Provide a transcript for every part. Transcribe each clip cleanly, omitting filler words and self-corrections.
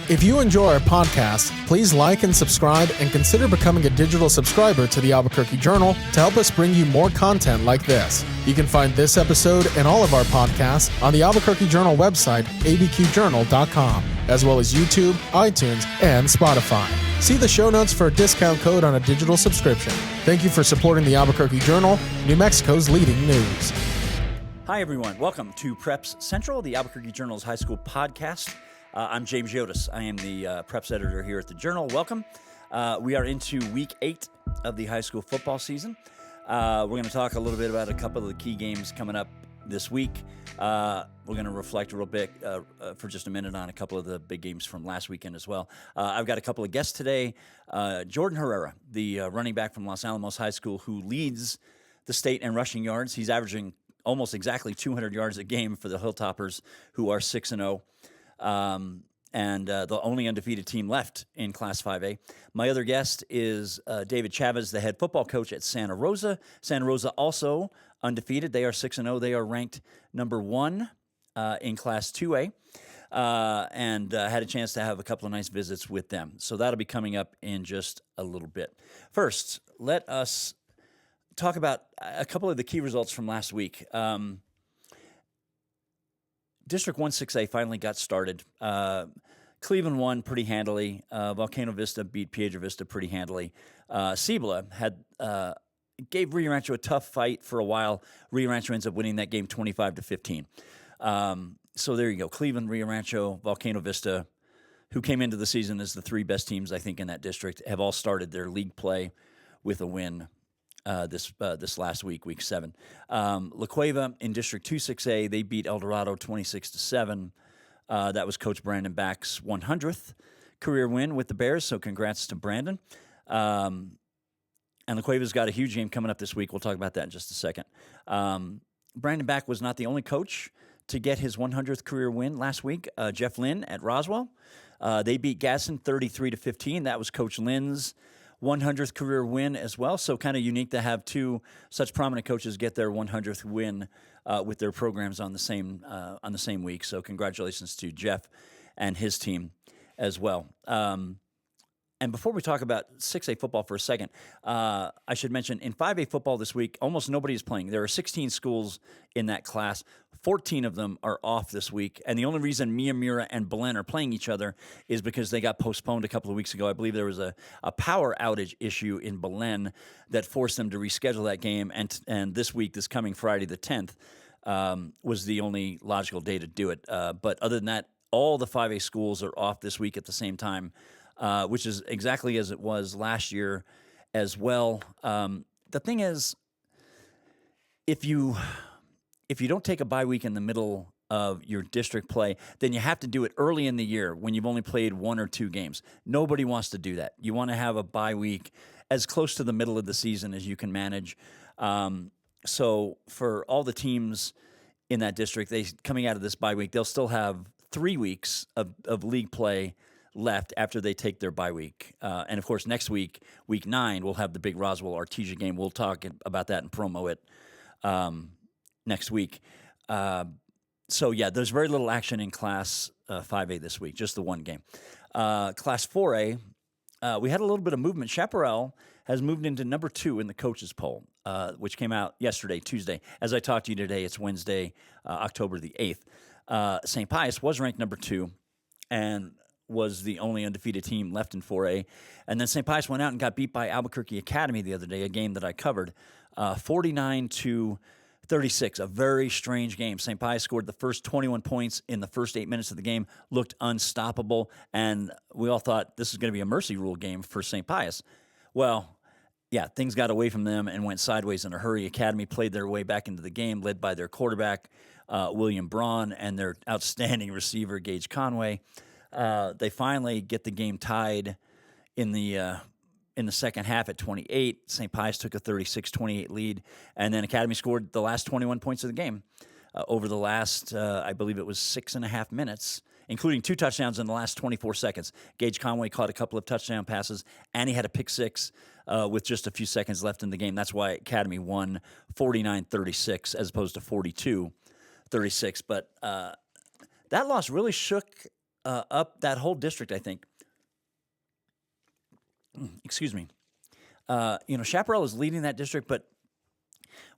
If you enjoy our podcast, please like and subscribe and consider becoming a digital subscriber to the Albuquerque Journal to help us bring you more content like this. You can find this episode and all of our podcasts on the Albuquerque Journal website, abqjournal.com, as well as YouTube, iTunes, and Spotify. See the show notes for a discount code on a digital subscription. Thank you for supporting the Albuquerque Journal, New Mexico's leading news. Hi, everyone. Welcome to Preps Central, the Albuquerque Journal's high school podcast. I'm James Yotis. I am the Preps editor here at the Journal. Welcome. We are into week 8 of the high school football season. We're going to talk a little bit about a couple of the key games coming up this week. We're going to reflect a little bit for just a minute on a couple of the big games from last weekend as well. I've got a couple of guests today. Jordan Herrera, the running back from Los Alamos High School, who leads the state in rushing yards. He's averaging almost exactly 200 yards a game for the Hilltoppers, who are 6-0. And the only undefeated team left in Class 5A. My other guest is David Chavez, the head football coach at Santa Rosa. Santa Rosa also undefeated. They are 6-0. They are ranked number 1 in Class 2A, and had a chance to have a couple of nice visits with them. So that'll be coming up in just a little bit. First, let us talk about a couple of the key results from last week. District 1-6A finally got started. Cleveland won pretty handily. Volcano Vista beat Piedra Vista pretty handily. Cibola gave Rio Rancho a tough fight for a while. Rio Rancho ends up winning that game 25-15. So there you go. Cleveland, Rio Rancho, Volcano Vista, who came into the season as the 3 best teams, I think, in that district, have all started their league play with a win. This last week, week 7. La Cueva in District 2-6A, they beat El Dorado 26-7. That was Coach Brandon Back's 100th career win with the Bears, so congrats to Brandon. And La Cueva's got a huge game coming up this week. We'll talk about that in just a second. Brandon Back was not the only coach to get his 100th career win last week. Jeff Lynn at Roswell, they beat Gadsden 33-15. That was Coach Lynn's 100th career win as well, so kind of unique to have 2 such prominent coaches get their 100th win with their programs on the same week. So congratulations to Jeff and his team as well. And before we talk about 6A football for a second, I should mention in 5A football this week, almost nobody is playing. There are 16 schools in that class. 14 of them are off this week, and the only reason Mira and Belen are playing each other is because they got postponed a couple of weeks ago. I believe there was a power outage issue in Belen that forced them to reschedule that game, and this week, this coming Friday the 10th, was the only logical day to do it. But other than that, all the 5A schools are off this week at the same time, which is exactly as it was last year as well. The thing is, if you don't take a bye week in the middle of your district play, then you have to do it early in the year when you've only played 1 or 2 games. Nobody wants to do that. You want to have a bye week as close to the middle of the season as you can manage. So for all the teams in that district, coming out of this bye week, they'll still have 3 weeks of league play left after they take their bye week. And, of course, next week, week 9, we'll have the big Roswell-Artesia game. We'll talk about that and promo it next week. So, yeah, there's very little action in Class 5A this week, just the one game. Class 4A, we had a little bit of movement. Chaparral has moved into number 2 in the coaches poll, which came out yesterday, Tuesday. As I talked to you today, it's Wednesday, October the 8th. St. Pius was ranked number 2 and was the only undefeated team left in 4A. And then St. Pius went out and got beat by Albuquerque Academy the other day, a game that I covered, 49-36, a very strange game. St. Pius scored the first 21 points in the first 8 minutes of the game, looked unstoppable, and we all thought this is going to be a mercy rule game for St. Pius. Well, yeah, things got away from them and went sideways in a hurry. Academy played their way back into the game, led by their quarterback, William Braun, and their outstanding receiver, Gage Conway. They finally get the game tied in the second half at 28. St. Pius took a 36-28 lead, and then Academy scored the last 21 points of the game over the last, I believe it was 6.5 minutes, including 2 touchdowns in the last 24 seconds. Gage Conway caught a couple of touchdown passes, and he had a pick 6 with just a few seconds left in the game. That's why Academy won 49-36 as opposed to 42-36. But that loss really shook up that whole district, I think. Excuse me. Chaparral is leading that district, but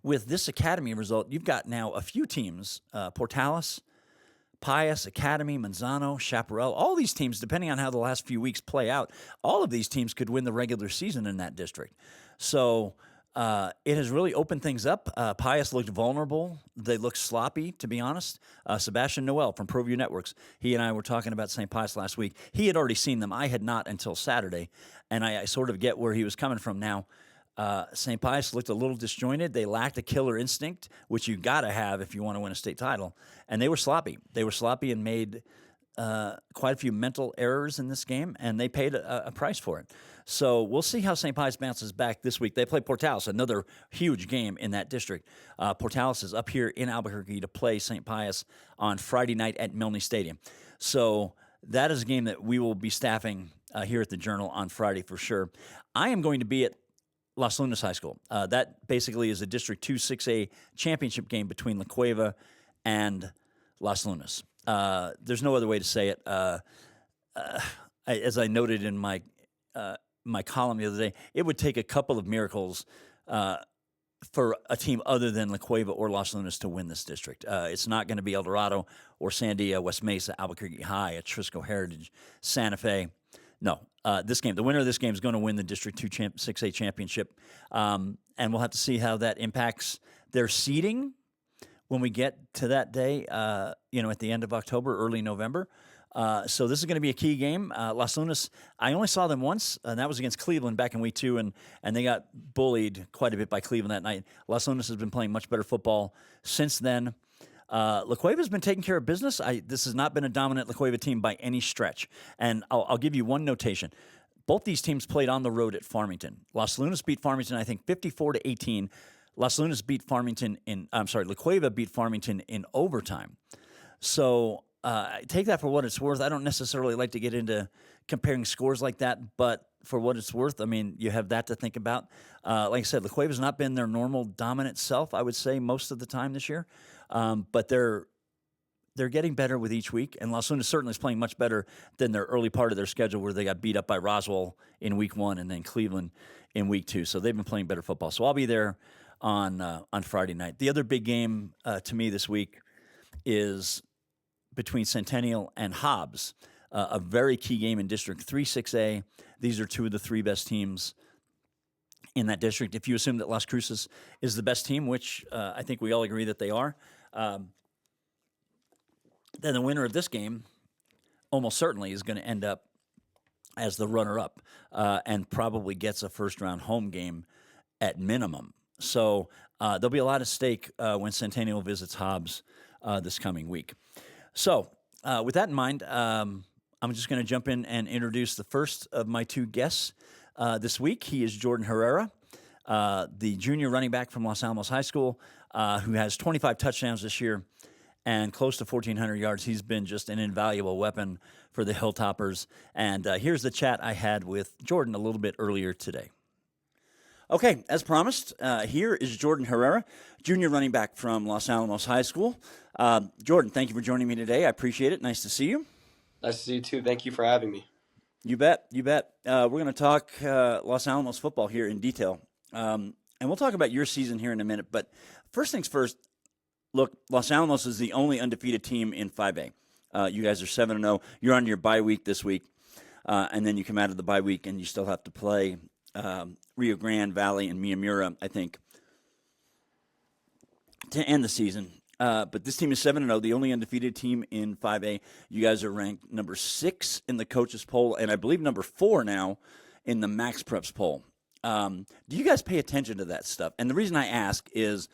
with this Academy result, you've got now a few teams, Portales, Pius, Academy, Manzano, Chaparral, all these teams, depending on how the last few weeks play out, all of these teams could win the regular season in that district. So it has really opened things up. Pius looked vulnerable. They looked sloppy, to be honest. Sebastian Noel from ProView Networks, he and I were talking about St. Pius last week. He had already seen them. I had not until Saturday, and I sort of get where he was coming from now. St. Pius looked a little disjointed. They lacked a killer instinct, which you got to have if you want to win a state title. And they were sloppy. They were sloppy and made quite a few mental errors in this game, and they paid a price for it. So we'll see how St. Pius bounces back this week. They play Portales, another huge game in that district. Portales is up here in Albuquerque to play St. Pius on Friday night at Milne Stadium. So that is a game that we will be staffing here at the Journal on Friday for sure. I am going to be at Las Lunas High School. That basically is a District 2 6A championship game between La Cueva and Las Lunas. There's no other way to say it. As I noted in my column the other day, it would take a couple of miracles for a team other than La Cueva or Las Lunas to win this district. It's not going to be El Dorado or Sandia, West Mesa, Albuquerque High, Atrisco Heritage, Santa Fe. No, this game, the winner of this game is going to win the District 2 6A championship, and we'll have to see how that impacts their seeding when we get to that day, at the end of October, early November. So this is going to be a key game. Las Lunas, I only saw them once, and that was against Cleveland back in week 2, and they got bullied quite a bit by Cleveland that night. Las Lunas has been playing much better football since then. La Cueva's been taking care of business. This has not been a dominant La Cueva team by any stretch. And I'll give you one notation. Both these teams played on the road at Farmington. Las Lunas beat Farmington, I think, 54-18. Las Lunas beat Farmington La Cueva beat Farmington in overtime. So take that for what it's worth. I don't necessarily like to get into comparing scores like that, but for what it's worth, I mean, you have that to think about. Like I said, La Cueva's not been their normal dominant self, I would say, most of the time this year. But they're getting better with each week, and Las Lunas certainly is playing much better than their early part of their schedule where they got beat up by Roswell in week 1 and then Cleveland in week 2. So they've been playing better football. So I'll be there on Friday night. The other big game to me this week is between Centennial and Hobbs, a very key game in District 3 6A. These are two of the three best teams in that district. If you assume that Las Cruces is the best team, which I think we all agree that they are, then the winner of this game almost certainly is going to end up as the runner-up and probably gets a first-round home game at minimum. So there'll be a lot at stake when Centennial visits Hobbs this coming week. So with that in mind, I'm just going to jump in and introduce the first of my two guests this week. He is Jordan Herrera, the junior running back from Los Alamos High School, who has 25 touchdowns this year and close to 1,400 yards. He's been just an invaluable weapon for the Hilltoppers. And here's the chat I had with Jordan a little bit earlier today. Okay, as promised, here is Jordan Herrera, junior running back from Los Alamos High School. Jordan, thank you for joining me today. I appreciate it. Nice to see you. Nice to see you, too. Thank you for having me. You bet. You bet. We're going to talk Los Alamos football here in detail. And we'll talk about your season here in a minute. But first things first, look, Los Alamos is the only undefeated team in 5A. You guys are 7-0. You're on your bye week this week. And then you come out of the bye week and you still have to play Rio Grande Valley and Miyamura, I think, to end the season. But this team is 7-0, the only undefeated team in 5A. You guys are ranked number 6 in the coaches poll, and I believe number 4 now in the Max Preps poll. Do you guys pay attention to that stuff? And the reason I ask is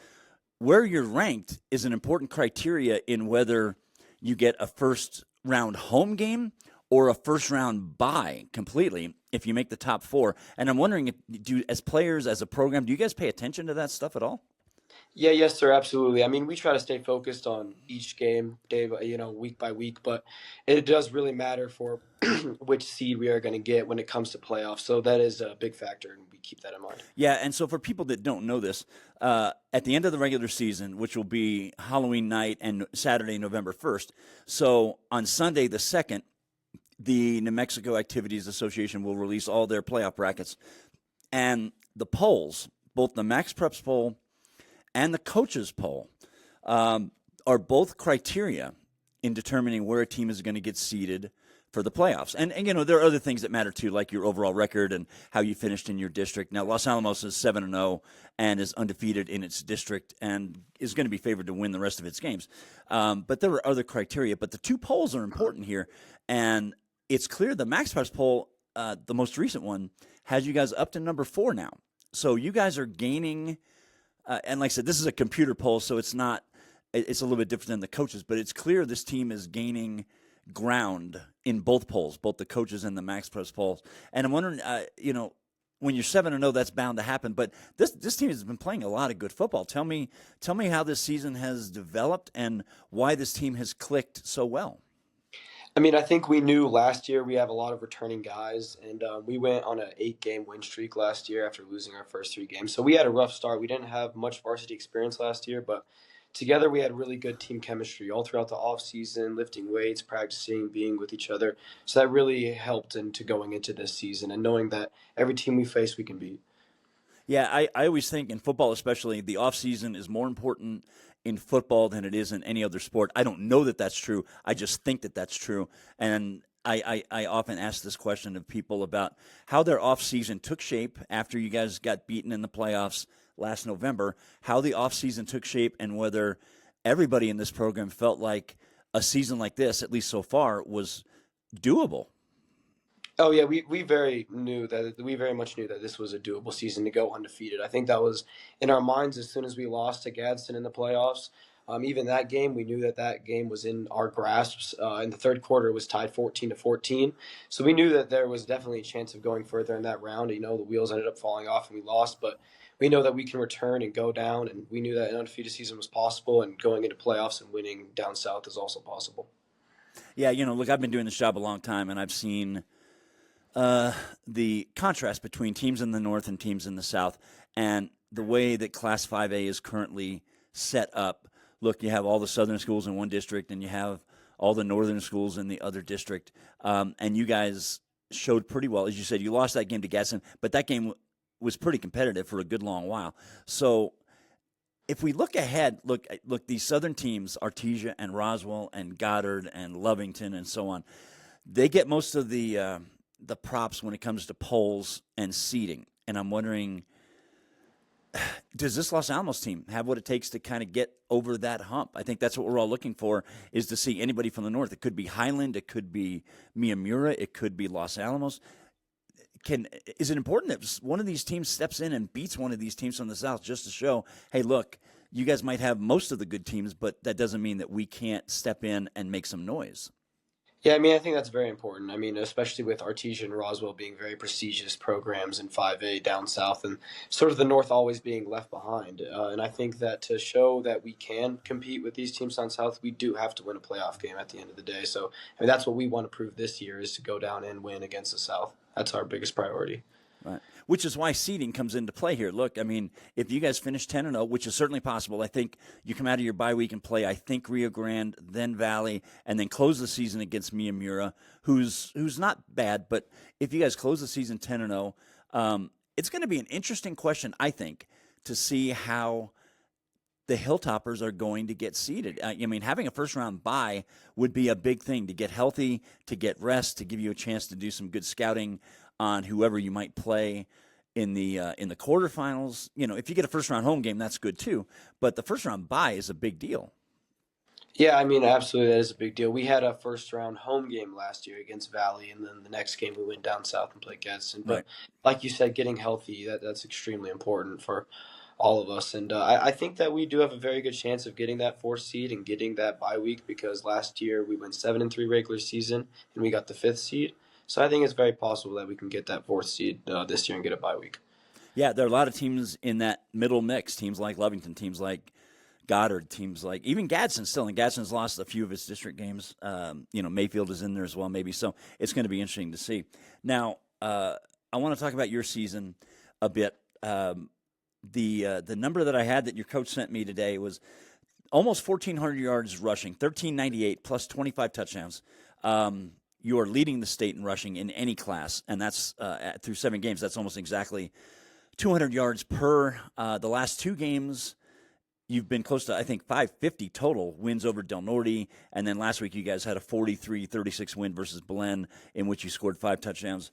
where you're ranked is an important criteria in whether you get a first-round home game or a first-round bye completely if you make the top 4. And I'm wondering, as players, as a program, do you guys pay attention to that stuff at all? Yeah, yes, sir, absolutely. I mean, we try to stay focused on each game, week by week, but it does really matter for which seed we are going to get when it comes to playoffs. So that is a big factor, and we keep that in mind. Yeah, and so for people that don't know this, at the end of the regular season, which will be Halloween night and Saturday, November 1st, so on Sunday the 2nd, the New Mexico Activities Association will release all their playoff brackets. And the polls, both the Max Preps poll and the coaches poll, are both criteria in determining where a team is going to get seeded for the playoffs. And there are other things that matter too, like your overall record and how you finished in your district. Now, Los Alamos is 7-0 and is undefeated in its district and is going to be favored to win the rest of its games. But there are other criteria. But the two polls are important here. And it's clear the Max Preps poll, the most recent one, has you guys up to number 4 now. So you guys are gaining, and like I said, this is a computer poll, so it's a little bit different than the coaches, but it's clear this team is gaining ground in both polls, both the coaches and the Max Preps polls. And I'm wondering, when you're 7-0, that's bound to happen. But this team has been playing a lot of good football. Tell me how this season has developed and why this team has clicked so well. I mean, I think we knew last year we have a lot of returning guys, and we went on an 8-game win streak last year after losing our first 3 games. So we had a rough start. We didn't have much varsity experience last year, but together we had really good team chemistry all throughout the offseason, lifting weights, practicing, being with each other. So that really helped into going into this season and knowing that every team we face we can beat. Yeah, I always think in football especially, the offseason is more important in football than it is in any other sport. I don't know that that's true. I just think that that's true. And I often ask this question of people about how their offseason took shape after you guys got beaten in the playoffs last November, how the offseason took shape, and whether everybody in this program felt like a season like this, at least so far, was doable. Oh yeah, we very much knew that this was a doable season to go undefeated. I think that was in our minds as soon as we lost to Gadsden in the playoffs. Even that game, we knew that game was in our grasps. In the third quarter, it was tied 14-14. So we knew that there was definitely a chance of going further in that round. The wheels ended up falling off and we lost, but we know that we can return and go down, and we knew that an undefeated season was possible, and going into playoffs and winning down south is also possible. Yeah, look, I've been doing this job a long time, and I've seen the contrast between teams in the north and teams in the south, and the way that Class 5A is currently set up. Look, you have all the southern schools in one district, and you have all the northern schools in the other district, and you guys showed pretty well. As you said, you lost that game to Gadsden, but that game was pretty competitive for a good long while. So if we look ahead, look, these southern teams, Artesia and Roswell and Goddard and Lovington and so on, they get most of the props when it comes to polls and seeding. And I'm wondering, does this Los Alamos team have what it takes to kind of get over that hump? I think that's what we're all looking for, is to see anybody from the north. It could be Highland, it could be Miyamura, it could be Los Alamos. Is it important that one of these teams steps in and beats one of these teams from the south just to show, hey, look, you guys might have most of the good teams, but that doesn't mean that we can't step in and make some noise? Yeah, I mean, I think that's very important. I mean, especially with Artesia and Roswell being very prestigious programs in 5A down south, and sort of the north always being left behind. And I think that to show that we can compete with these teams down south, we do have to win a playoff game at the end of the day. So, I mean, that's what we want to prove this year, is to go down and win against the south. That's our biggest priority. Right. Which is why seeding comes into play here. Look, I mean, if you guys finish 10-0, which is certainly possible, I think you come out of your bye week and play, I think, Rio Grande, then Valley, and then close the season against Miyamura, who's not bad. But if you guys close the season 10-0, it's going to be an interesting question, I think, to see how the Hilltoppers are going to get seeded. I mean, having a first-round bye would be a big thing, to get healthy, to get rest, to give you a chance to do some good scouting on whoever you might play in the quarterfinals. If you get a first-round home game, that's good too. But the first-round bye is a big deal. Yeah, I mean, absolutely, that is a big deal. We had a first-round home game last year against Valley, and then the next game we went down south and played Gadsden. But like you said, getting healthy, that's extremely important for all of us. And I think that we do have a very good chance of getting that 4th seed and getting that bye week, because last year we went 7-3 regular season, and we got the 5th seed. So I think it's very possible that we can get that 4th seed this year and get a bye week. Yeah, there are a lot of teams in that middle mix, teams like Lovington, teams like Goddard, teams like even Gadsden still. And Gadsden's lost a few of its district games. Mayfield is in there as well, maybe. So it's going to be interesting to see. Now, I want to talk about your season a bit. The number that I had that your coach sent me today was almost 1,400 yards rushing, 1,398 plus 25 touchdowns. you are leading the state in rushing in any class, and that's through 7 games. That's almost exactly 200 yards per. The last 2 games, you've been close to, I think, 550 total wins over Del Norte, and then last week you guys had a 43-36 win versus Belen, in which you scored 5 touchdowns.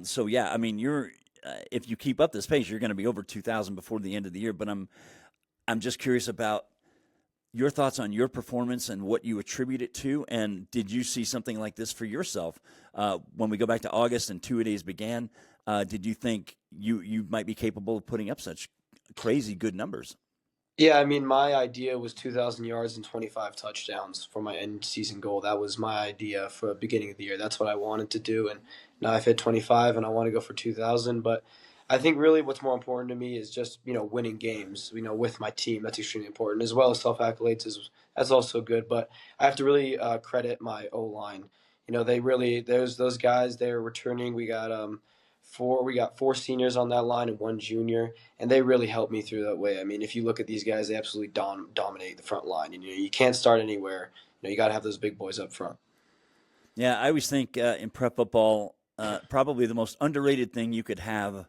So yeah, I mean, you're if you keep up this pace, you're going to be over 2,000 before the end of the year. But I'm just curious about your thoughts on your performance and what you attribute it to, and did you see something like this for yourself when we go back to August and 2-a-days began? Did you think you might be capable of putting up such crazy good numbers? Yeah, I mean, my idea was 2,000 yards and 25 touchdowns for my end season goal. That was my idea for the beginning of the year. That's what I wanted to do, and now I've hit 25, and I want to go for 2,000. But I think really what's more important to me is just winning games. With my team, that's extremely important, as well as self accolades. That's also good. But I have to really credit my O line. They really those guys. They're returning. We got four seniors on that line and 1 junior, and they really helped me through that way. I mean, if you look at these guys, they absolutely dominate the front line. You can't start anywhere. You got to have those big boys up front. Yeah, I always think in prep football, probably the most underrated thing you could have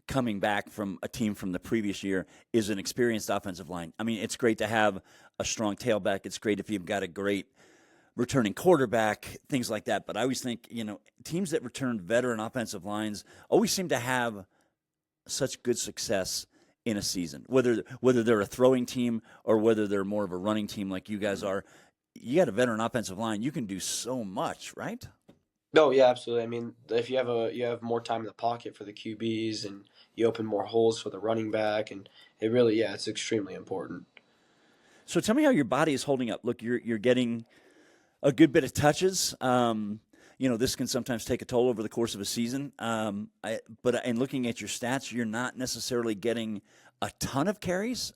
coming back from a team from the previous year is an experienced offensive line. I mean, it's great to have a strong tailback. It's great if you've got a great returning quarterback, things like that. But I always think, teams that return veteran offensive lines always seem to have such good success in a season, whether they're a throwing team or whether they're more of a running team like you guys are. You got a veteran offensive line, you can do so much, right? No, yeah, absolutely. I mean, if you have more time in the pocket for the QBs, and you open more holes for the running back, and it's extremely important. So tell me how your body is holding up. Look, you're getting a good bit of touches. This can sometimes take a toll over the course of a season. But in looking at your stats, you're not necessarily getting a ton of carries,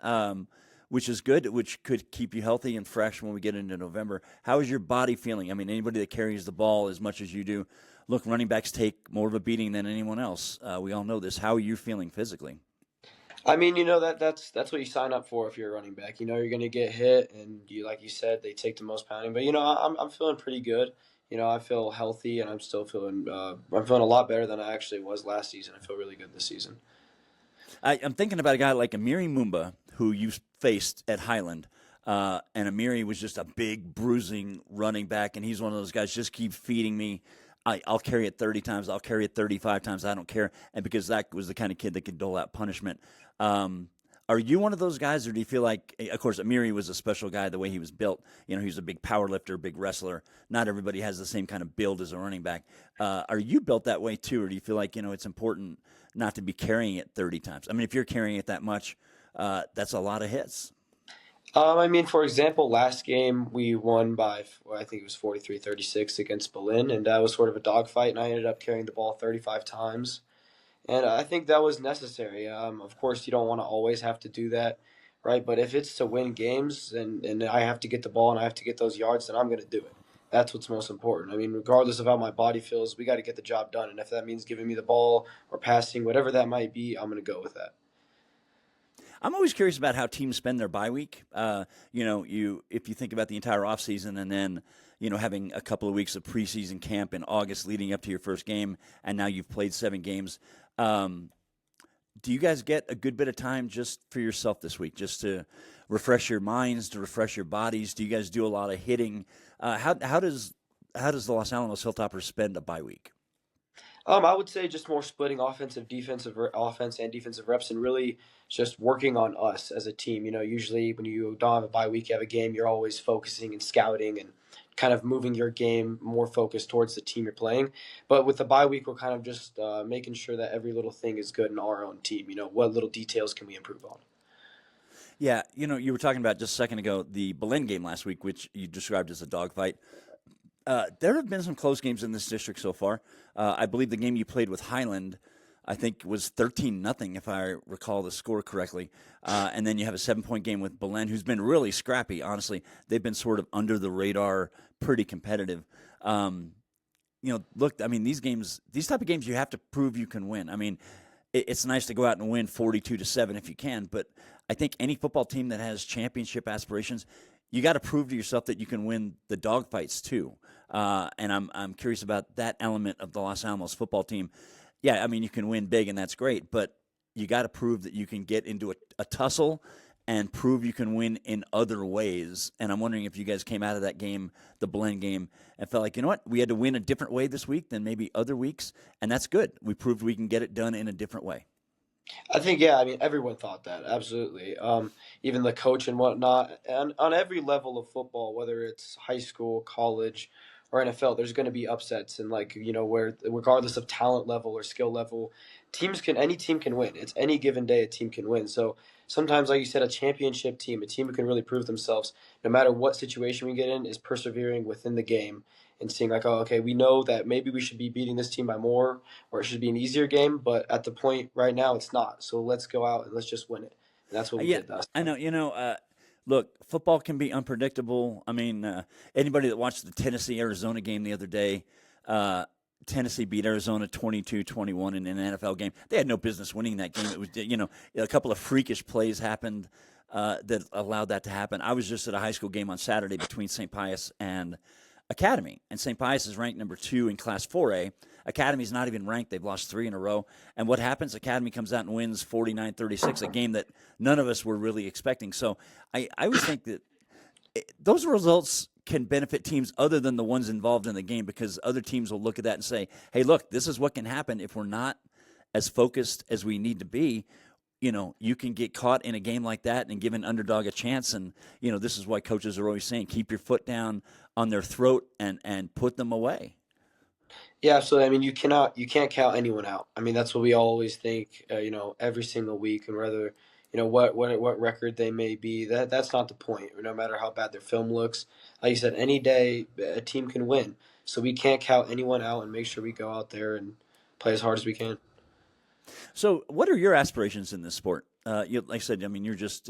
which is good, which could keep you healthy and fresh when we get into November. How is your body feeling? I mean, anybody that carries the ball as much as you do, look, running backs take more of a beating than anyone else. We all know this. How are you feeling physically? I mean, that's what you sign up for if you're a running back. You're going to get hit, and like you said, they take the most pounding. But I'm feeling pretty good. I feel healthy, and I'm still feeling I'm feeling a lot better than I actually was last season. I feel really good this season. I'm thinking about a guy like Amiri Mumba, who you faced at Highland. And Amiri was just a big, bruising running back, and he's one of those guys, just keep feeding me. I'll carry it 30 times. I'll carry it 35 times. I don't care. And because that was the kind of kid that could dole out punishment. Are you one of those guys, or do you feel like, of course, Amiri was a special guy the way he was built. He was a big power lifter, big wrestler. Not everybody has the same kind of build as a running back. Are you built that way too, or do you feel like, it's important not to be carrying it 30 times? I mean, if you're carrying it that much, that's a lot of hits. I mean, for example, last game we won by, I think it was 43-36 against Berlin, and that was sort of a dogfight, and I ended up carrying the ball 35 times. And I think that was necessary. Of course, you don't want to always have to do that, right? But if it's to win games and I have to get the ball and I have to get those yards, then I'm going to do it. That's what's most important. I mean, regardless of how my body feels, we got to get the job done. And if that means giving me the ball or passing, whatever that might be, I'm going to go with that. I'm always curious about how teams spend their bye week. If you think about the entire offseason and then, having a couple of weeks of preseason camp in August leading up to your first game, and now you've played 7 games. Do you guys get a good bit of time just for yourself this week, just to refresh your minds, to refresh your bodies? Do you guys do a lot of hitting? How does the Los Alamos Hilltoppers spend a bye week? I would say just more splitting offense and defensive reps, and really just working on us as a team. Usually when you don't have a bye week, you have a game, you're always focusing and scouting and kind of moving your game more focused towards the team you're playing. But with the bye week, we're kind of just making sure that every little thing is good in our own team. What little details can we improve on? Yeah, you were talking about just a second ago the Belen game last week, which you described as a dogfight. There have been some close games in this district so far. I believe the game you played with Highland, I think, was 13-0, if I recall the score correctly. And then you have a 7-point game with Belen, who's been really scrappy, honestly. They've been sort of under the radar, pretty competitive. Look, I mean, these type of games, you have to prove you can win. I mean, it's nice to go out and win 42-7 if you can, but I think any football team that has championship aspirations, you got to prove to yourself that you can win the dogfights too. And I'm curious about that element of the Los Alamos football team. Yeah, I mean, you can win big, and that's great, but you got to prove that you can get into a tussle and prove you can win in other ways. And I'm wondering if you guys came out of that game, the blend game, and felt like, you know what, we had to win a different way this week than maybe other weeks, and that's good. We proved we can get it done in a different way. I think, yeah, I mean, everyone thought that, absolutely. Even the coach and whatnot. And on every level of football, whether it's high school, college, or NFL, there's going to be upsets. And, like, where regardless of talent level or skill level, any team can win. It's any given day a team can win. So sometimes, like you said, a championship team, a team who can really prove themselves, no matter what situation we get in, is persevering within the game and seeing, like, oh, okay, we know that maybe we should be beating this team by more, or it should be an easier game, but at the point right now it's not. So let's go out and let's just win it. And that's what we did last time. I know. Look, football can be unpredictable. I mean, anybody that watched the Tennessee-Arizona game the other day, Tennessee beat Arizona 22-21 in an NFL game. They had no business winning that game. It was, a couple of freakish plays happened that allowed that to happen. I was just at a high school game on Saturday between St. Pius and Academy, and St. Pius is ranked number 2 in Class 4A. Academy's not even ranked. They've lost 3 in a row. And what happens? Academy comes out and wins 49-36, a game that none of us were really expecting. So I always think that those results can benefit teams other than the ones involved in the game, because other teams will look at that and say, hey, look, this is what can happen if we're not as focused as we need to be. You can get caught in a game like that and give an underdog a chance. And, this is why coaches are always saying, keep your foot down on their throat and put them away. Yeah, absolutely. I mean, you can't count anyone out. I mean, that's what we always think, every single week, and whether, what record they may be, that's not the point. No matter how bad their film looks, like you said, any day a team can win. So we can't count anyone out and make sure we go out there and play as hard as we can. So, what are your aspirations in this sport? Like I said, I mean, you're just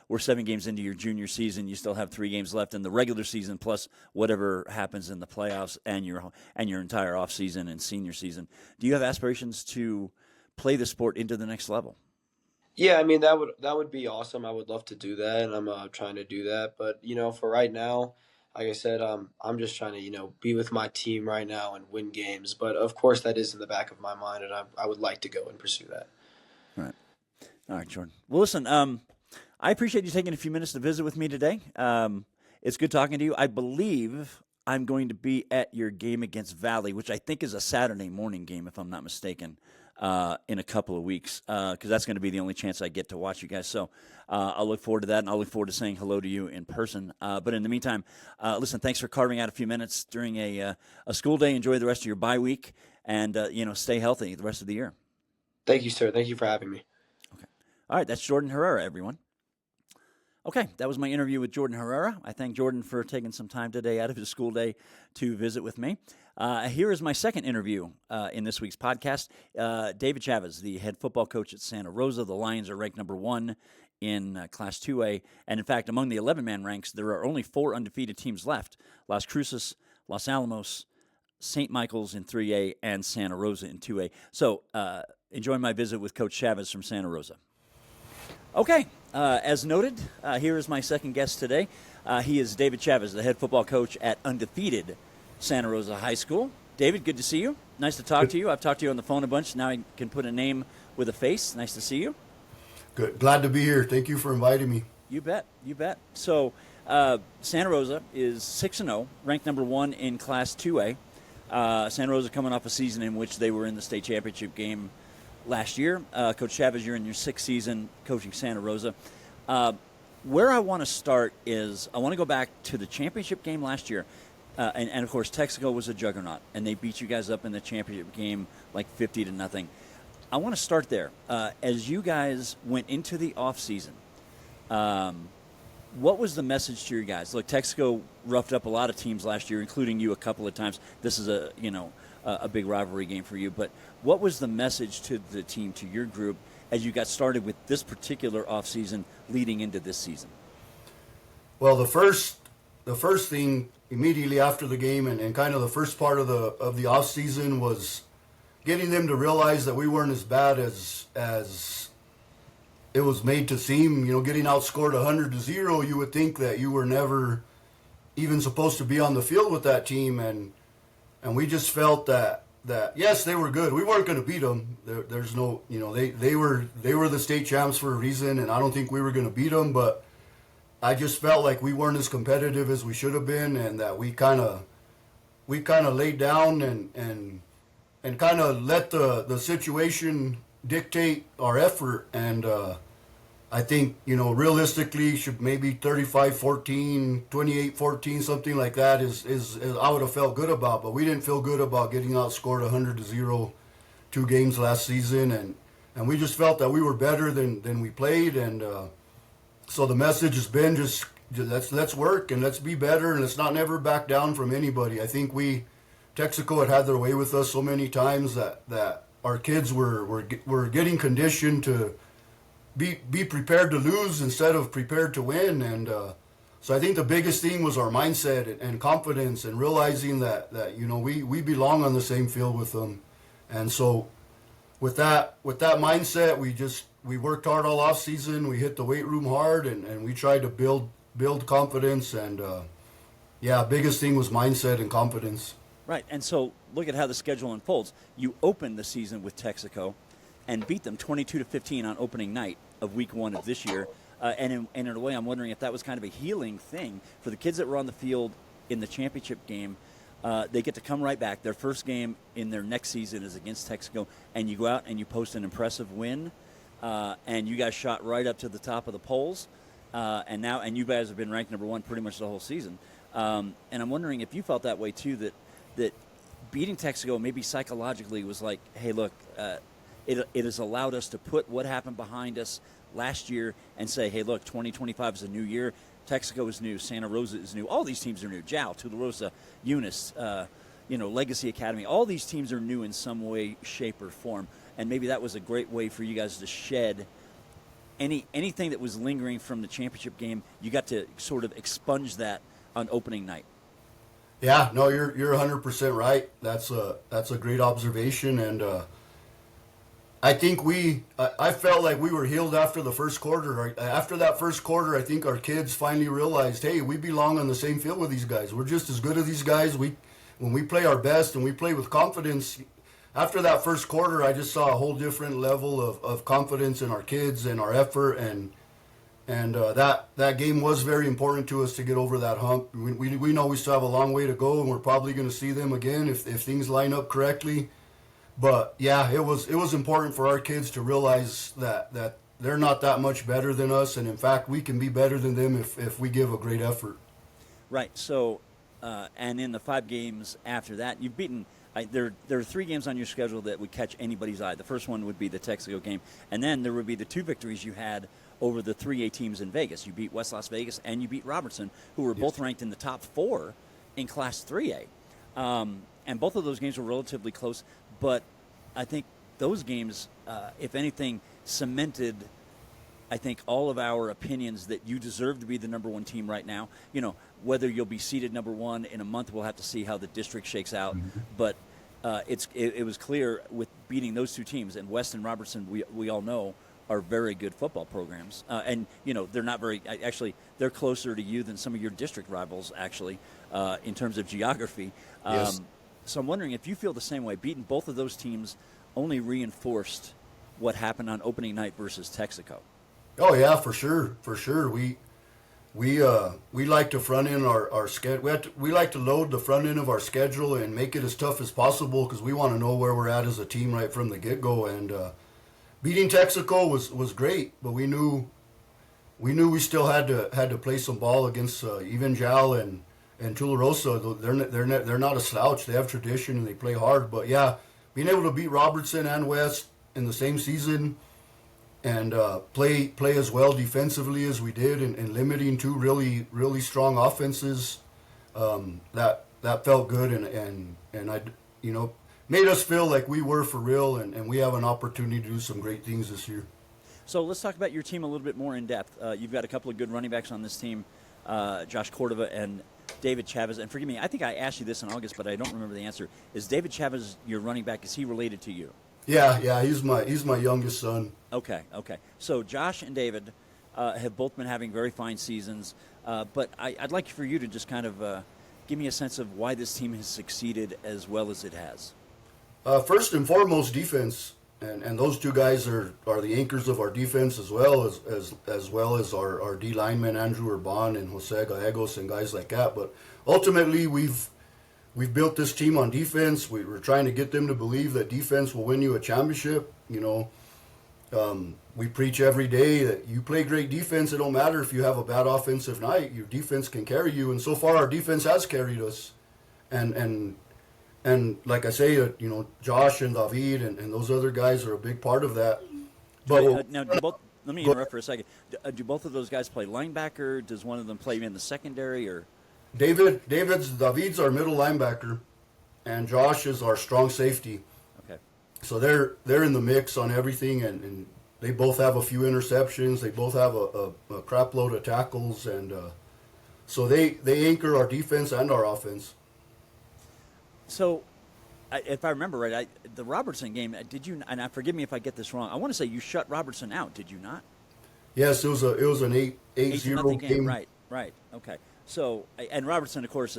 we're 7 games into your junior season. You still have 3 games left in the regular season, plus whatever happens in the playoffs and your entire off season and senior season. Do you have aspirations to play the sport into the next level? Yeah, I mean, that would be awesome. I would love to do that, and I'm trying to do that. But for right now, like I said, I'm just trying to be with my team right now and win games. But of course, that is in the back of my mind, and I would like to go and pursue that. All right, Jordan. Well, listen, I appreciate you taking a few minutes to visit with me today. It's good talking to you. I believe I'm going to be at your game against Valley, which I think is a Saturday morning game, if I'm not mistaken, in a couple of weeks, because that's going to be the only chance I get to watch you guys. So I'll look forward to that, and I'll look forward to saying hello to you in person. But in the meantime, listen, thanks for carving out a few minutes during a school day. Enjoy the rest of your bye week, and stay healthy the rest of the year. Thank you, sir. Thank you for having me. All right, that's Jordan Herrera, everyone. Okay, that was my interview with Jordan Herrera. I thank Jordan for taking some time today out of his school day to visit with me. Here is my second interview in this week's podcast. David Chavez, the head football coach at Santa Rosa. The Lions are ranked number 1 in Class 2A. And in fact, among the 11-man ranks, there are only 4 undefeated teams left. Las Cruces, Los Alamos, St. Michael's in 3A, and Santa Rosa in 2A. So enjoy my visit with Coach Chavez from Santa Rosa. Okay, as noted, here is my second guest today. He is David Chavez, the head football coach at undefeated Santa Rosa High School. David, good to see you. Nice to talk to you. I've talked to you on the phone a bunch. Now I can put a name with a face. Nice to see you. Good. Glad to be here. Thank you for inviting me. You bet. You bet. So Santa Rosa is 6-0, ranked number 1 in Class 2A. Santa Rosa coming off a season in which they were in the state championship game last year. Coach Chavez, you're in your 6th season coaching Santa Rosa. Where I want to start is I want to go back to the championship game last year. And of course, Texaco was a juggernaut, and they beat you guys up in the championship game like 50-0. I want to start there. As you guys went into the offseason, what was the message to your guys? Look, Texaco roughed up a lot of teams last year, including you a couple of times. This is a big rivalry game for you. But what was the message to the team, to your group, as you got started with this particular offseason leading into this season? Well, the first thing immediately after the game and kind of the first part of the off season was getting them to realize that we weren't as bad as it was made to seem. Getting outscored 100-0, you would think that you were never even supposed to be on the field with that team, and we just felt that yes, they were good. We weren't going to beat them. There's no, they were the state champs for a reason, and I don't think we were going to beat them. But I just felt like we weren't as competitive as we should have been, and that we kind of laid down and kind of let the situation dictate our effort. And I think, realistically, should maybe 35-14, 28-14, something like that is I would have felt good about. But we didn't feel good about getting outscored 100-0 2 games last season. And we just felt that we were better than we played. And so the message has been just let's work and let's be better, and let's not never back down from anybody. I think Texaco had their way with us so many times that our kids were getting conditioned to be prepared to lose instead of prepared to win. And so I think the biggest thing was our mindset and confidence, and realizing that we belong on the same field with them. And so with that mindset, we worked hard all off season. We hit the weight room hard, and we tried to build confidence. And biggest thing was mindset and confidence. Right, and so look at how the schedule unfolds. You open the season with Texaco and beat them 22-15 on opening night of week 1 of this year. And in a way, I'm wondering if that was kind of a healing thing for the kids that were on the field in the championship game. They get to come right back. Their first game in their next season is against Texaco, and you go out and you post an impressive win, and you guys shot right up to the top of the polls, and you guys have been ranked number 1 pretty much the whole season. And I'm wondering if you felt that way too, that beating Texaco maybe psychologically was like, hey, look, it has allowed us to put what happened behind us last year and say, hey, look, 2025 is a new year. Texaco is new. Santa Rosa is new. All these teams are new. Jow, Tularosa, Eunice, Legacy Academy. All these teams are new in some way, shape, or form. And maybe that was a great way for you guys to shed anything that was lingering from the championship game. You got to sort of expunge that on opening night. Yeah, no, you're 100% right. That's a great observation, and I think I felt like we were healed after the first quarter. After that first quarter, I think our kids finally realized, hey, we belong on the same field with these guys. We're just as good as these guys. When we play our best and we play with confidence. After that first quarter, I just saw a whole different level of confidence in our kids and our effort, and that game was very important to us to get over that hump. We know we still have a long way to go, and we're probably going to see them again if things line up correctly. But yeah, it was important for our kids to realize that they're not that much better than us, and in fact, we can be better than them if we give a great effort. Right. So, and in the 5 games after that, you've beaten. There are 3 games on your schedule that would catch anybody's eye. The first one would be the Texaco game, and then there would be the 2 victories you had over the 3A teams in Vegas. You beat West Las Vegas and you beat Robertson, who were both ranked in the top 4 in Class 3A. And both of those games were relatively close, but I think those games, if anything, cemented, I think, all of our opinions that you deserve to be the number 1 team right now. Whether you'll be seated number 1 in a month, we'll have to see how the district shakes out. Mm-hmm. But it was clear with beating those 2 teams, and West and Robertson, we all know, are very good football programs. And they're not very, actually, they're closer to you than some of your district rivals, actually, in terms of geography. Yes. So I'm wondering if you feel the same way. Beating both of those teams only reinforced what happened on opening night versus Texaco. Oh yeah, for sure. We like to front end our schedule. We like to load the front end of our schedule and make it as tough as possible, because we want to know where we're at as a team right from the get-go. And beating Texaco was great, but we knew we still had to play some ball against even Jow and Tularosa. They're not a slouch. They have tradition and they play hard. But yeah, being able to beat Robertson and West in the same season, and play as well defensively as we did, and limiting 2 really, really strong offenses, that felt good, and I made us feel like we were for real, and we have an opportunity to do some great things this year. So let's talk about your team a little bit more in depth. You've got a couple of good running backs on this team, Josh Cordova and David Chavez. And forgive me, I think I asked you this in August, but I don't remember the answer. Is David Chavez your running back? Is he related to you? Yeah, he's my youngest son. Okay. So Josh and David, have both been having very fine seasons. But I'd like for you to just kind of give me a sense of why this team has succeeded as well as it has. First and foremost, defense, and those two guys are the anchors of our defense as well as our D linemen, Andrew Urban and Jose Gallegos and guys like that. But ultimately, we've built this team on defense. We're trying to get them to believe that defense will win you a championship. We preach every day that you play great defense. It don't matter if you have a bad offensive night. Your defense can carry you, and so far our defense has carried us. And like I say, Josh and David and those other guys are a big part of that. But now, let me interrupt for a second. Do both of those guys play linebacker? Does one of them play in the secondary, or? David's our middle linebacker, and Josh is our strong safety. Okay. So they're in the mix on everything, and they both have a few interceptions. They both have a crap load of tackles, and so they anchor our defense and our offense. So, if I remember right, the Robertson game, did you? And forgive me if I get this wrong. I want to say you shut Robertson out. Did you not? Yes, it was an 8-0 game. Right. Okay. So, and Robertson, of course,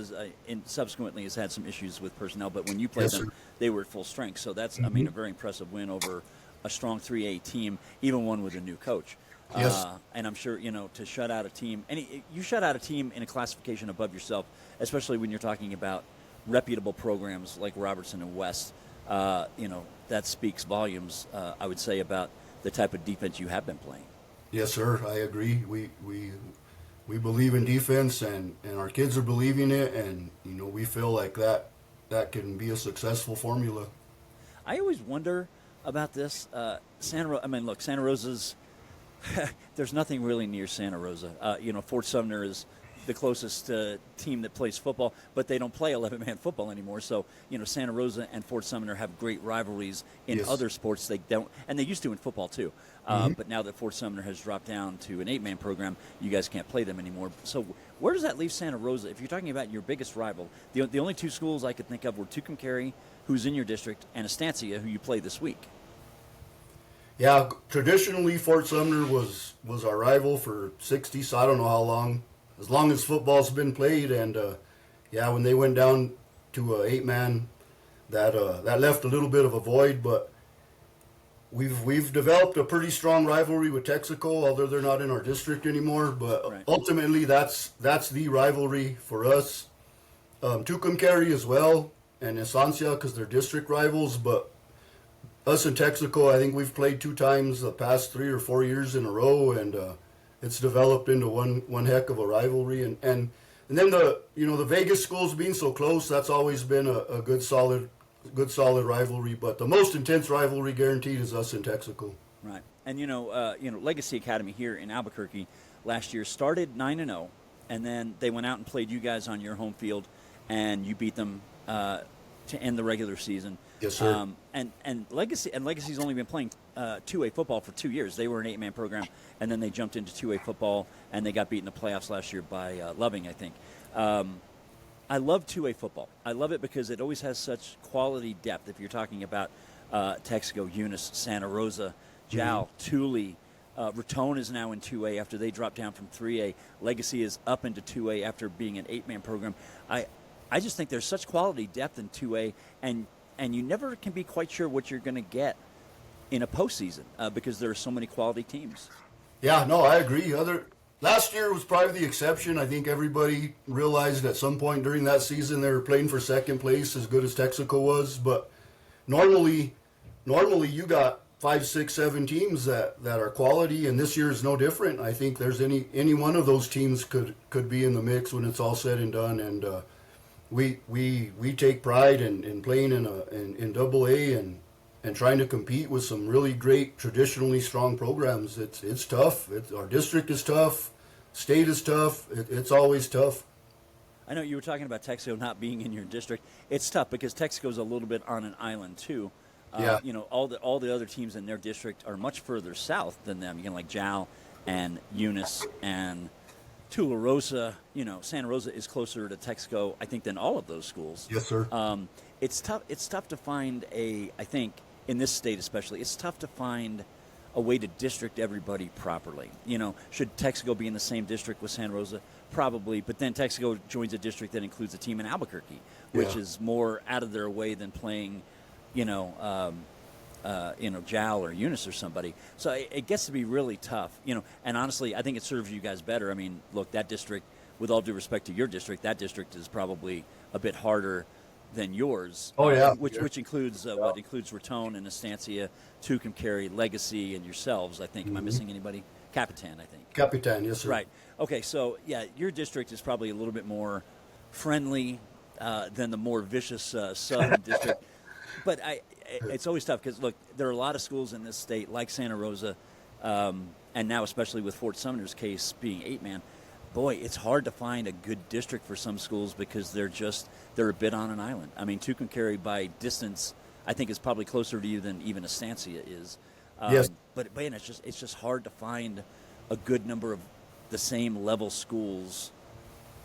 subsequently has had some issues with personnel, but when you played them, they were at full strength. So that's, a very impressive win over a strong 3A team, even one with a new coach. Yes. And I'm sure, to shut out a team, you shut out a team in a classification above yourself, especially when you're talking about reputable programs like Robertson and West. That speaks volumes, I would say, about the type of defense you have been playing. Yes, sir. I agree. We believe in defense, and our kids are believing it, and we feel like that can be a successful formula. I always wonder about this. Santa Rosa's. There's nothing really near Santa Rosa. Fort Sumner is the closest team that plays football, but they don't play 11-man football anymore. So, Santa Rosa and Fort Sumner have great rivalries in other sports. They don't, and they used to in football too. But now that Fort Sumner has dropped down to an 8-man program, you guys can't play them anymore. So where does that leave Santa Rosa? If you're talking about your biggest rival, the only two schools I could think of were Tucumcari, who's in your district, and Estancia, who you play this week. Yeah, traditionally Fort Sumner was our rival for 60, so I don't know how long. As long as football's been played, and when they went down to a 8-man, that left a little bit of a void. But we've developed a pretty strong rivalry with Texaco, although they're not in our district anymore. But ultimately, that's the rivalry for us. Tucumcari as well, and Estancia because they're district rivals. But us and Texaco, I think we've played 2 times the past 3 or 4 years in a row, and it's developed into one heck of a rivalry, and then the Vegas schools being so close, that's always been a good solid rivalry. But the most intense rivalry guaranteed is us and Texaco. Right, and Legacy Academy here in Albuquerque last year started 9-0, and then they went out and played you guys on your home field, and you beat them to end the regular season. Yes, sir. And Legacy's only been playing 2A football for 2 years. They were an 8-man program, and then they jumped into 2A football, and they got beat in the playoffs last year by Loving, I think. I love 2A football. I love it because it always has such quality depth. If you're talking about Texaco, Eunice, Santa Rosa, Jow, Thule, Raton is now in 2A after they dropped down from 3A. Legacy is up into 2A after being an 8-man program. I just think there's such quality depth in 2A, and you never can be quite sure what you're going to get in a postseason because there are so many quality teams. Yeah, no, I agree. Last year was probably the exception. I think everybody realized at some point during that season they were playing for second place, as good as Texaco was. But normally you got 5, 6, 7 teams that are quality, and this year is no different. I think there's any one of those teams could be in the mix when it's all said and done, and we take pride in playing in AA and trying to compete with some really great traditionally strong programs. It's tough. Our district is tough. State is tough. It's always tough. I know you were talking about Texaco not being in your district. It's tough because Texaco's a little bit on an island too. Yeah. All the other teams in their district are much further south than them. Like Jow and Eunice and Tularosa. Santa Rosa is closer to Texaco, I think, than all of those schools. Yes, sir. It's tough to find I think in this state especially, it's tough to find a way to district everybody properly. Should Texaco be in the same district with Santa Rosa? Probably, but then Texaco joins a district that includes a team in Albuquerque, which is more out of their way than playing, Jal or Eunice or somebody. So it gets to be really tough, and honestly, I think it serves you guys better. I mean, look, that district, with all due respect to your district, that district is probably a bit harder than yours. Oh, yeah. Which includes what includes Raton and Estancia, Tucumcari, Legacy, and yourselves, I think. Am I missing anybody? Capitan, I think. Capitan, yes, sir. Right. Okay, so, yeah, your district is probably a little bit more friendly than the more vicious southern district. But it's always tough because, look, there are a lot of schools in this state like Santa Rosa, and now especially with Fort Sumner's case being 8-man. Boy, it's hard to find a good district for some schools because they're a bit on an island. I mean, Tucumcari by distance, I think, is probably closer to you than even Estancia is. Yes. But man, it's just hard to find a good number of the same level schools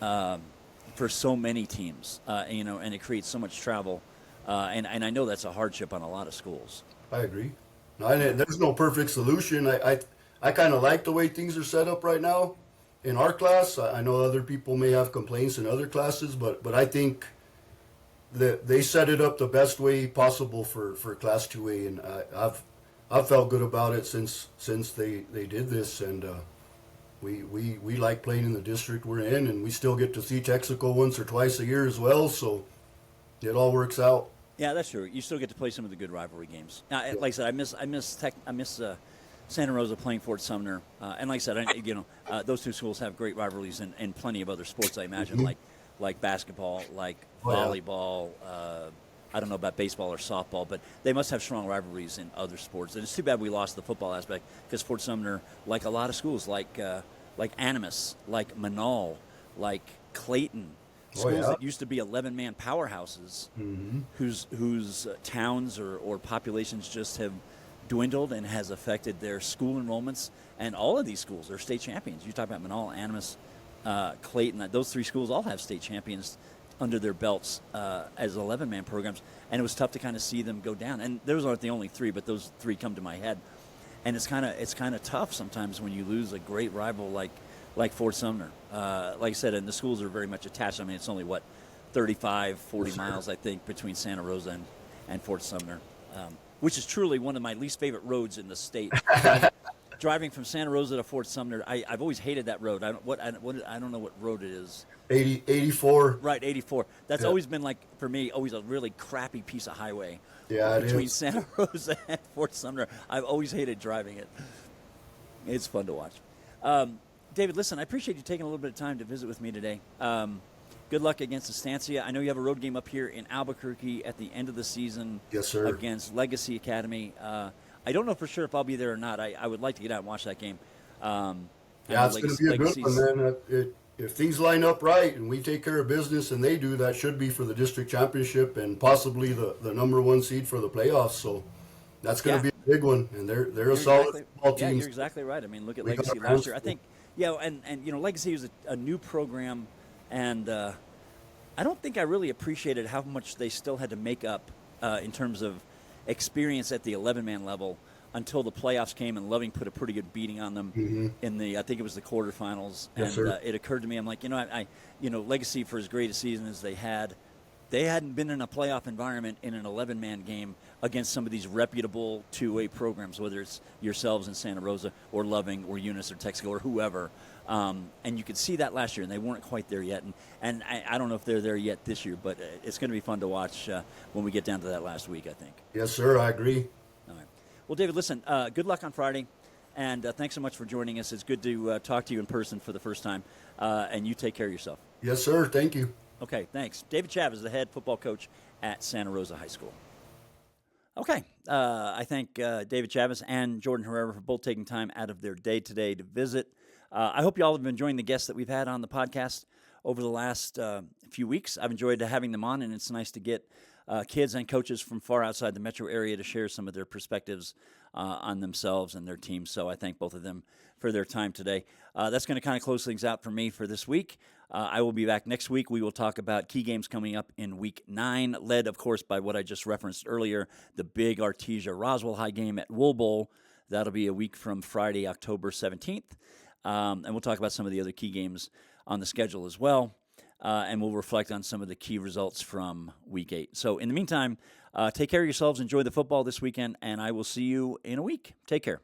for so many teams, and it creates so much travel. And I know that's a hardship on a lot of schools. I agree. There's no perfect solution. I kind of like the way things are set up right now. In our class, I know other people may have complaints in other classes, but I think that they set it up the best way possible for Class 2A, and I've felt good about it since they did this, and we like playing in the district we're in, and we still get to see Texaco once or twice a year as well, so it all works out. Yeah, that's true. You still get to play some of the good rivalry games. Now, like I said, I miss Santa Rosa playing Fort Sumner, and like I said, those two schools have great rivalries in plenty of other sports. I imagine, like basketball, like volleyball. I don't know about baseball or softball, but they must have strong rivalries in other sports. And it's too bad we lost the football aspect because Fort Sumner, like a lot of schools, like Animas, like Manal, like Clayton, schools that used to be 11-man powerhouses, whose towns or populations just have dwindled and has affected their school enrollments. And all of these schools are state champions. You talk about Manal, Animas, Clayton. Those three schools all have state champions under their belts as 11-man programs. And it was tough to kind of see them go down. And those aren't the only three, but those three come to my head. And it's kind of tough sometimes when you lose a great rival like Fort Sumner. Like I said, and the schools are very much attached. I mean, it's only, 40 miles, I think, between Santa Rosa and Fort Sumner, which is truly one of my least favorite roads in the state. Driving from Santa Rosa to Fort Sumner, I've always hated that road. I don't know what road it is. 84. Right, 84. That's always been, for me, always a really crappy piece of highway. Yeah, between Santa Rosa and Fort Sumner. I've always hated driving it. It's fun to watch. David, listen, I appreciate you taking a little bit of time to visit with me today. Good luck against Estancia. I know you have a road game up here in Albuquerque at the end of the season. Yes, sir. Against Legacy Academy. I don't know for sure if I'll be there or not. I would like to get out and watch that game. Yeah, it's going to be a good one, man. If things line up right and we take care of business and they do, that should be for the district championship and possibly the number one seed for the playoffs. So that's going to be a big one, and they're a solid football team. Yeah, you're exactly right. I mean, look at Legacy last year. I think, and Legacy was a new program, and I don't think I really appreciated how much they still had to make up in terms of experience at the 11-man level until the playoffs came and Loving put a pretty good beating on them in the, I think it was the quarterfinals. Yes, and it occurred to me, I'm like, Legacy, for as great a season as they hadn't been in a playoff environment in an 11-man game against some of these reputable 2A programs, whether it's yourselves in Santa Rosa or Loving or Eunice or Texaco or whoever. And you could see that last year, and they weren't quite there yet. And I don't know if they're there yet this year, but it's going to be fun to watch when we get down to that last week, I think. Yes, sir, I agree. All right. Well, David, listen, good luck on Friday, and thanks so much for joining us. It's good to talk to you in person for the first time, and you take care of yourself. Yes, sir, thank you. Okay, thanks. David Chavez, the head football coach at Santa Rosa High School. Okay, I thank David Chavez and Jordan Herrera for both taking time out of their day today to visit. I hope you all have been enjoying the guests that we've had on the podcast over the last few weeks. I've enjoyed having them on, and it's nice to get kids and coaches from far outside the metro area to share some of their perspectives on themselves and their teams. So I thank both of them for their time today. That's going to kind of close things out for me for this week. I will be back next week. We will talk about key games coming up in Week 9, led, of course, by what I just referenced earlier, the big Artesia Roswell High game at Wool Bowl. That'll be a week from Friday, October 17th. And we'll talk about some of the other key games on the schedule as well. And we'll reflect on some of the key results from Week 8. So in the meantime, take care of yourselves. Enjoy the football this weekend, and I will see you in a week. Take care.